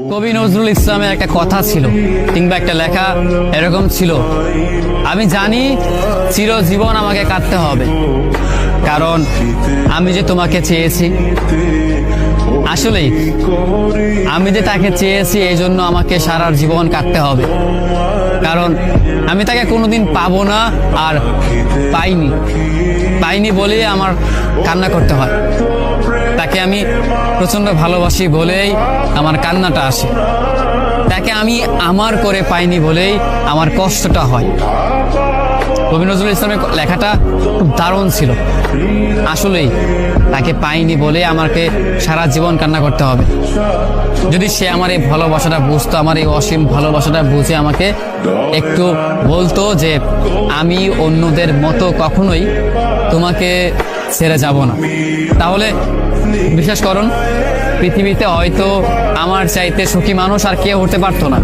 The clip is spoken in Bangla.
কবি নজরুল ইসলামের একটা কথা ছিল কিংবা একটা লেখা এরকম ছিল, আমি জানি চিরজীবন আমাকে কাটতে হবে, কারণ আমি যে তোমাকে চেয়েছি। আসলেই আমি যে তাকে চেয়েছি এই জন্য আমাকে সারা জীবন কাটতে হবে, কারণ আমি তাকে কোনোদিন পাবো না, আর পাইনি বলেই আমার কান্না করতে হয়। তাকে আমি প্রচন্ড ভালোবাসি বলেই আমার কান্নাটা আসে, তাকে আমি আমার করে পাইনি বলেই আমার কষ্টটা হয়। কবি নজরুল ইসলামের লেখাটা খুব দারুণ ছিল। আসলেই তাকে পাইনি বলে আমাকে সারা জীবন কান্না করতে হবে। যদি সে আমার এই ভালোবাসাটা বুঝতো, আমার এই অসীম ভালোবাসাটা বুঝে আমাকে একটু বলতো যে আমি অন্যদের মতো কখনোই তোমাকে ছেড়ে যাব না, তাহলে বিশ্বাস করুন পৃথিবীতে হয়তো আমার চাইতে সুখী মানুষ আর কেউ হতে পারতো না।